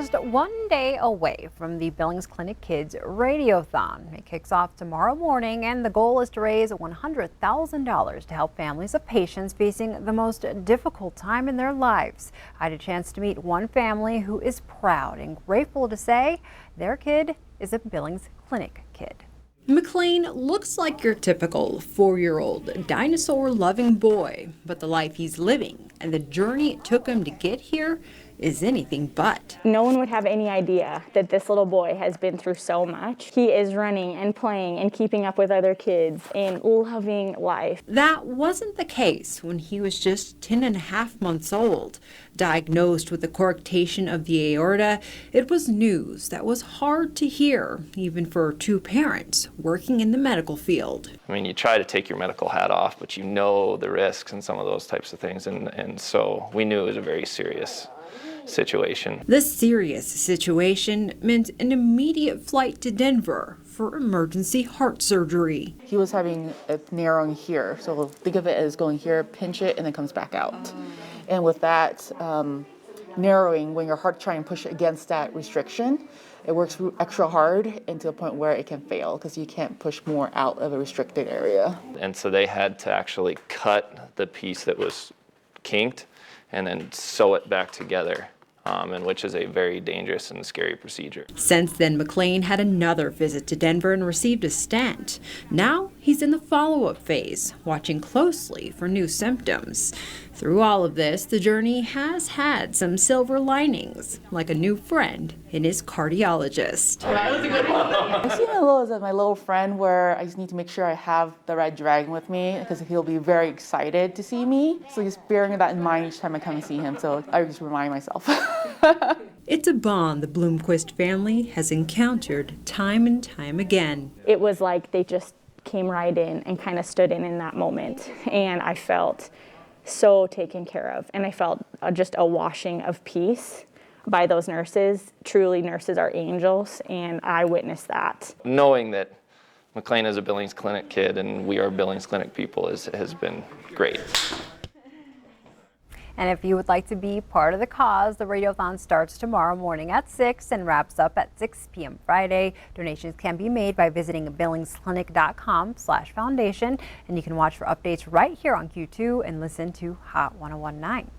just one day away from the Billings Clinic Kids Radiothon. It kicks off tomorrow morning, and the goal is to raise $100,000 to help families of patients facing the most difficult time in their lives. I had a chance to meet one family who is proud and grateful to say their kid is a Billings Clinic kid. McLain looks like your typical 4-year-old dinosaur-loving boy, but the life he's living and the journey it took him to get here is anything but. No one would have any idea that this little boy has been through so much. He is running and playing and keeping up with other kids and loving life. That wasn't the case when he was just 10.5 months old. Diagnosed with a coarctation of the aorta, it was news that was hard to hear, even for two parents working in the medical field. I mean, you try to take your medical hat off, but you know the risks and some of those types of things, and so we knew it was a very serious situation. This serious situation meant an immediate flight to Denver for emergency heart surgery. He was having a narrowing here, so think of it as going here, pinch it, and then comes back out. And with that narrowing, when your heart trying to push against that restriction, it works extra hard and to a point where it can fail because you can't push more out of a restricted area. And so they had to actually cut the piece that was kinked and then sew it back together. And which is a very dangerous and scary procedure. Since then, McLain had another visit to Denver and received a stent. Now he's in the follow-up phase, watching closely for new symptoms. Through all of this, the journey has had some silver linings, like a new friend in his cardiologist. I see him a little as my little friend where I just need to make sure I have the red dragon with me because he'll be very excited to see me. So just bearing that in mind each time I come and see him. So I just remind myself. It's a bond the Bloomquist family has encountered time and time again. It was like they just came right in and kind of stood in that moment. And I felt so taken care of. And I felt just a washing of peace by those nurses. Truly, nurses are angels, and I witnessed that. Knowing that McLain is a Billings Clinic kid and we are Billings Clinic people has been great. And if you would like to be part of the cause, the Radiothon starts tomorrow morning at 6 and wraps up at 6 p.m. Friday. Donations can be made by visiting billingsclinic.com/foundation. And you can watch for updates right here on Q2 and listen to Hot 1019.